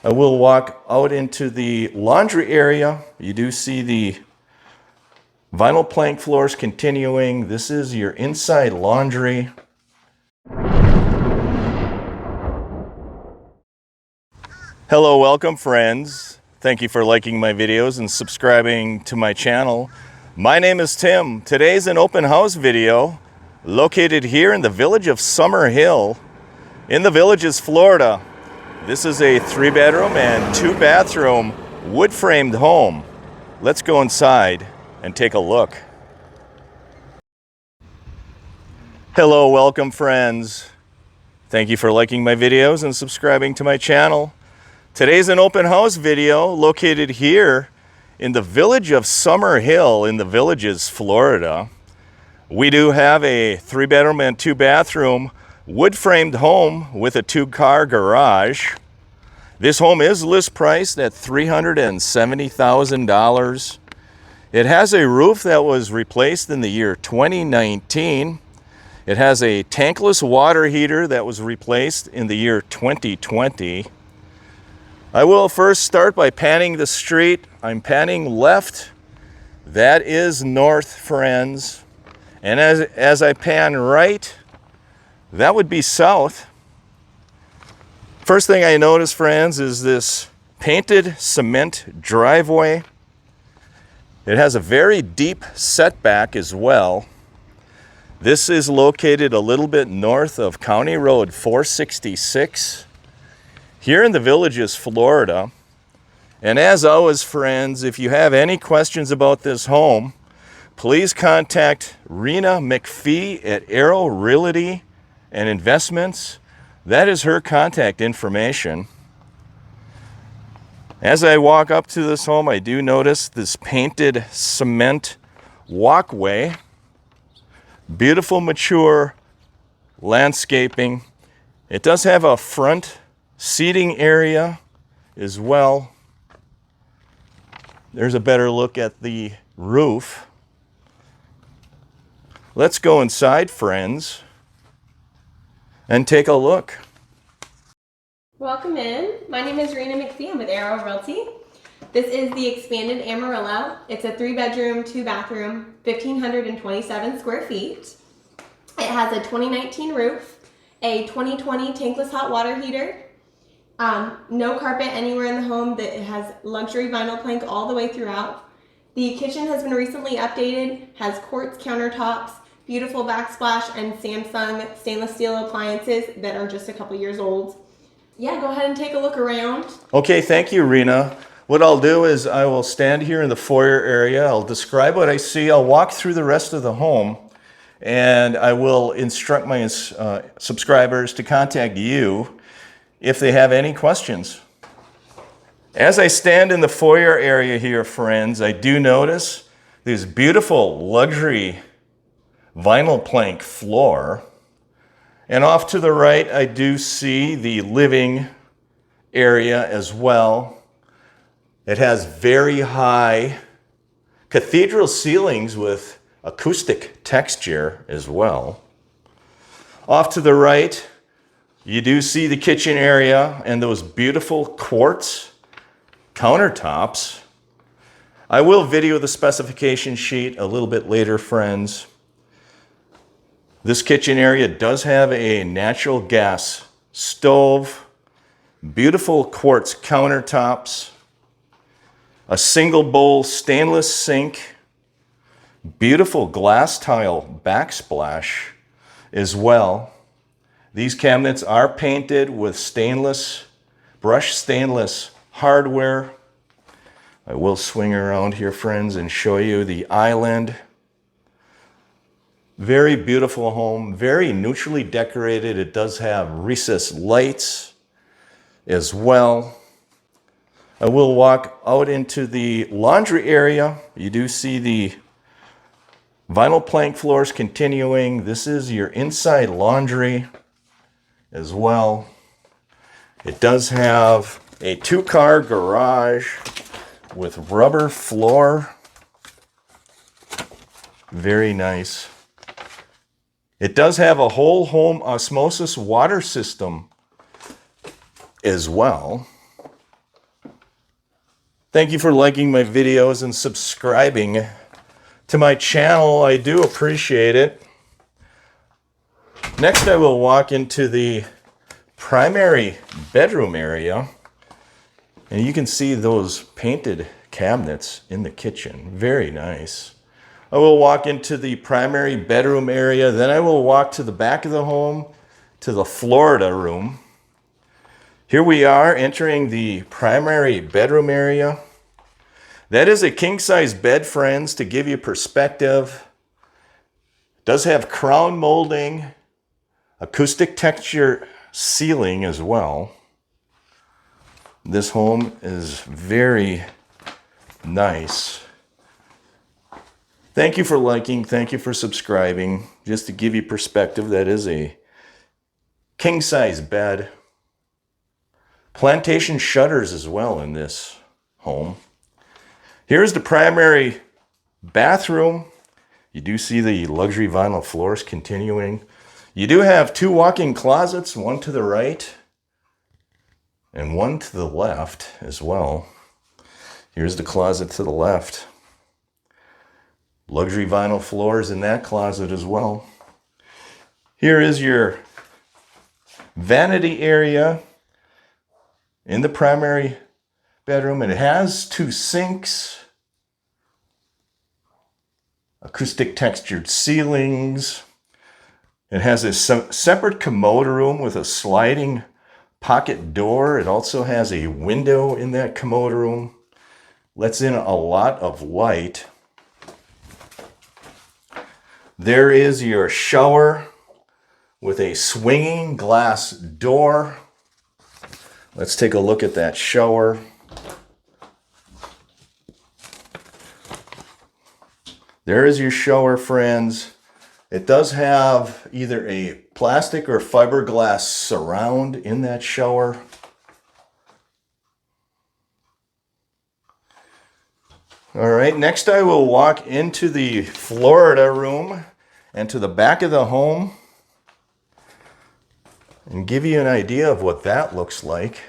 I will walk out into the laundry area. You do see the vinyl plank floors continuing. This is your inside laundry. Hello, welcome friends. Thank you for liking my videos and subscribing to my channel. My name is Tim. Today's an open house video located here in the village of Summer Hill in the Villages, Florida. This is a 3-bedroom and 2-bathroom wood-framed home. Let's go inside and take a look. Hello, welcome friends. Thank you for liking my videos and subscribing to my channel. Today's an open house video located here in the village of Summer Hill in the Villages, Florida. We do have a 3-bedroom and 2-bathroom wood-framed home with a 2-car garage. This home is list priced at $370,000. It has a roof that was replaced in the year 2019. It has a tankless water heater that was replaced in the year 2020. I will first start by panning the street. I'm panning left. That is north, friends. And as I pan right, that would be south. First thing I notice, friends, is this painted cement driveway. It has a very deep setback as well. This is located a little bit north of County Road 466. Here in the Villages, Florida. And as always, friends, if you have any questions about this home, please contact Rena MacPhee at Arrow Realty and Investments. That is her contact information. As I walk up to this home, I do notice this painted cement walkway. Beautiful, mature landscaping. It does have a front seating area as well. There's a better look at the roof. Let's go inside, friends, and take a look. Welcome in. My name is Rena MacPhee. I'm with Arrow Realty. This is the expanded Amarillo. It's a 3-bedroom, 2-bathroom, 1,527 square feet. It has a 2019 roof, a 2020 tankless hot water heater, no carpet anywhere in the home. That it has luxury vinyl plank all the way throughout. The kitchen has been recently updated, has quartz countertops, beautiful backsplash, and Samsung stainless steel appliances that are just a couple years old. Yeah, go ahead and take a look around. Okay, thank you, Rena. What I'll do is I will stand here in the foyer area. I'll describe what I see. I'll walk through the rest of the home, and I will instruct my subscribers to contact you if they have any questions. As I stand in the foyer area here, friends, I do notice this beautiful luxury vinyl plank floor. And off to the right, I do see the living area as well. It has very high cathedral ceilings with acoustic texture as well. Off to the right, you do see the kitchen area and those beautiful quartz countertops. I will video the specification sheet a little bit later, friends. This kitchen area does have a natural gas stove, beautiful quartz countertops, a single bowl stainless sink, beautiful glass tile backsplash as well. These cabinets are painted with brushed stainless hardware. I will swing around here, friends, and show you the island. Very beautiful home, very neutrally decorated. It does have recessed lights as well. I will walk out into the laundry area. You do see the vinyl plank floors continuing. This is your inside laundry as well. It does have a 2-car garage with rubber floor. Very nice. It does have a whole home osmosis water system as well. Thank you for liking my videos and subscribing to my channel. I do appreciate it. Next, I will walk into the primary bedroom area. And you can see those painted cabinets in the kitchen. Very nice. I will walk into the primary bedroom area. Then I will walk to the back of the home to the Florida room. Here we are entering the primary bedroom area. That is a king-size bed, friends, to give you perspective. It does have crown molding, acoustic texture ceiling as well. This home is very nice. Thank you for liking. Thank you for subscribing. Just to give you perspective, that is a king-size bed. Plantation shutters as well in this home. Here's the primary bathroom. You do see the luxury vinyl floors continuing. You do have two walk-in closets, one to the right and one to the left as well. Here's the closet to the left. Luxury vinyl floors in that closet as well. Here is your vanity area in the primary bedroom. It has two sinks, acoustic textured ceilings. It has a separate commode room with a sliding pocket door. It also has a window in that commode room. Lets in a lot of light. There is your shower with a swinging glass door. Let's take a look at that shower. There is your shower, friends. It does have either a plastic or fiberglass surround in that shower. All right, next I will walk into the Florida room and to the back of the home and give you an idea of what that looks like.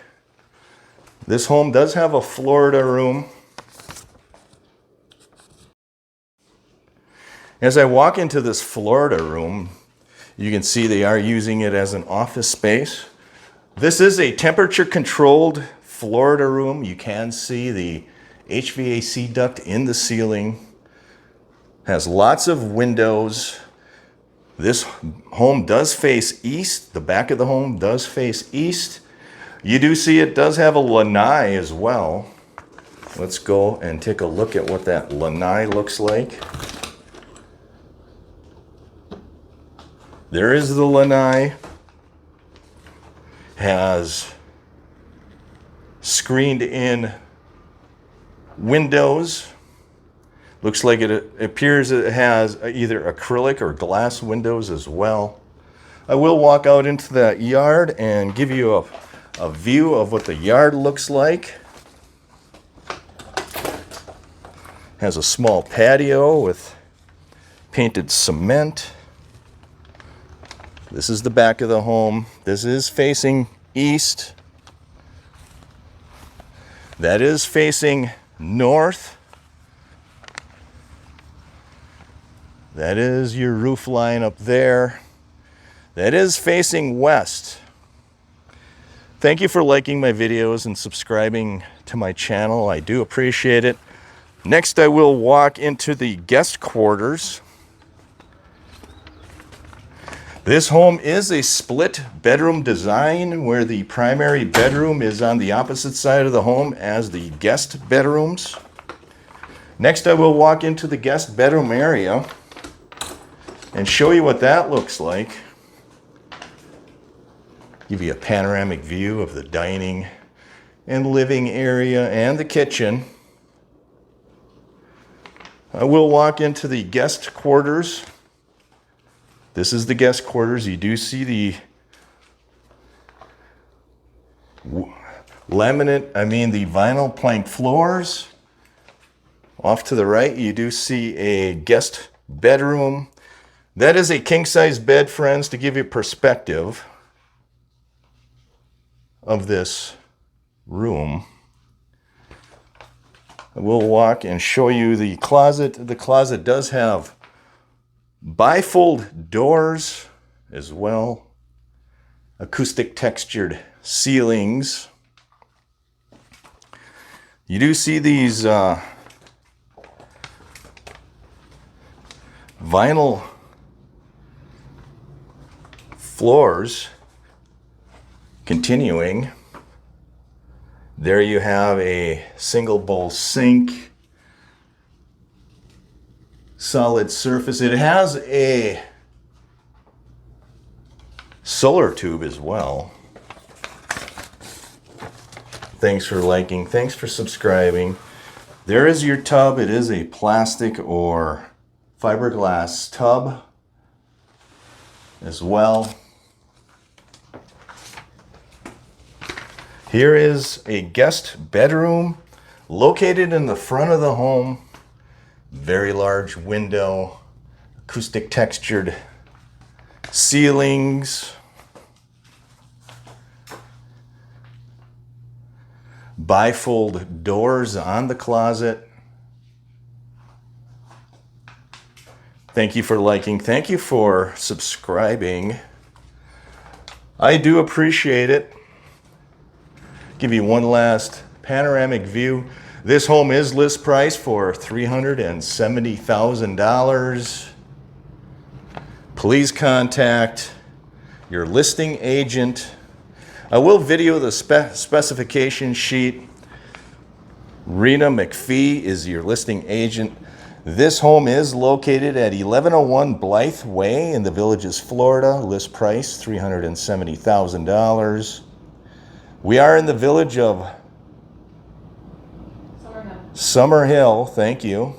This home does have a Florida room. As I walk into this Florida room, you can see they are using it as an office space. This is a temperature-controlled Florida room. You can see the HVAC duct in the ceiling. Has lots of windows. This home does face east. The back of the home does face east. You do see it does have a lanai as well. Let's go and take a look at what that lanai looks like. There is the lanai. Has screened in windows. Looks like it appears it has either acrylic or glass windows as well. I will walk out into that yard and give you a view of what the yard looks like. Has a small patio with painted cement. This is the back of the home. This is facing east. That is facing north. That is your roof line up there. That is facing west. Thank you for liking my videos and subscribing to my channel. I do appreciate it. Next, I will walk into the guest quarters. This home is a split bedroom design where the primary bedroom is on the opposite side of the home as the guest bedrooms. Next, I will walk into the guest bedroom area and show you what that looks like. Give you a panoramic view of the dining and living area and the kitchen. I will walk into the guest quarters. This is the guest quarters. You do see the the vinyl plank floors. Off to the right, you do see a guest bedroom. That is a king-size bed, friends, to give you perspective of this room. We'll walk and show you the closet. The closet does have bifold doors as well. Acoustic textured ceilings. You do see these vinyl floors continuing. There you have a single bowl sink, solid surface. It has a solar tube as well. Thanks for liking, thanks for subscribing. There is your tub. It is a plastic or fiberglass tub as well. Here is a guest bedroom located in the front of the home. Very large window, acoustic textured ceilings, bifold doors on the closet. Thank you for liking. Thank you for subscribing. I do appreciate it. Give you one last panoramic view. This home is list price for $370,000. Please contact your listing agent. I will video the specification sheet. Rena MacPhee is your listing agent. This home is located at 1101 Blythe Way in the Villages, Florida. List price $370,000. We are in the village of Summer Hill. Thank you.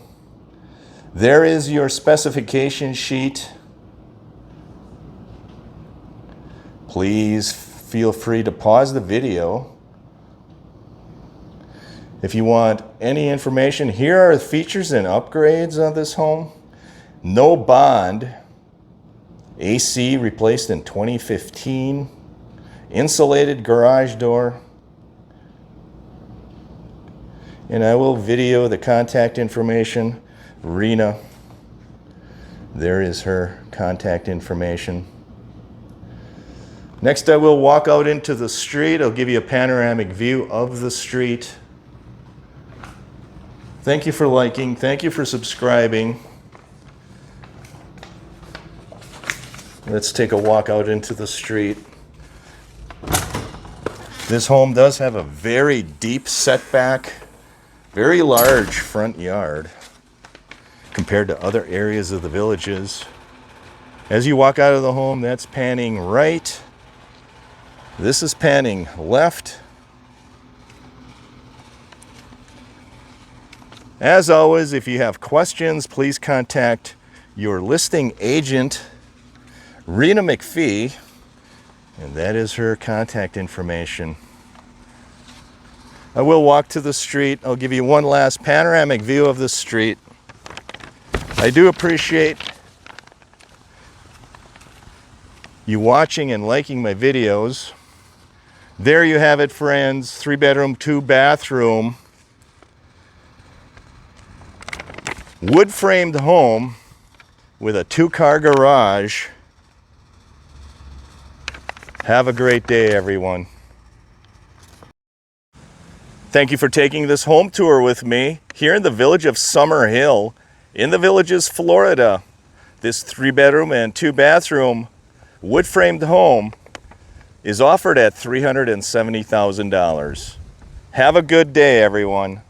There is your specification sheet. Please feel free to pause the video. If you want any information, here are the features and upgrades of this home. No bond. AC replaced in 2015. Insulated garage door. And I will video the contact information. Rena. There is her contact information. Next, I will walk out into the street. I'll give you a panoramic view of the street. Thank you for liking. Thank you for subscribing. Let's take a walk out into the street. This home does have a very deep setback, very large front yard compared to other areas of the Villages. As you walk out of the home, that's panning right. This is panning left. As always, if you have questions, please contact your listing agent, Rena MacPhee, and that is her contact information. I will walk to the street. I'll give you one last panoramic view of the street. I do appreciate you watching and liking my videos. There you have it, friends. 3-bedroom, 2-bathroom, wood-framed home with a 2-car garage. Have a great day, everyone. Thank you for taking this home tour with me here in the village of Summer Hill in the Villages, Florida. This 3-bedroom and 2-bathroom wood-framed home is offered at $370,000. Have a good day, everyone.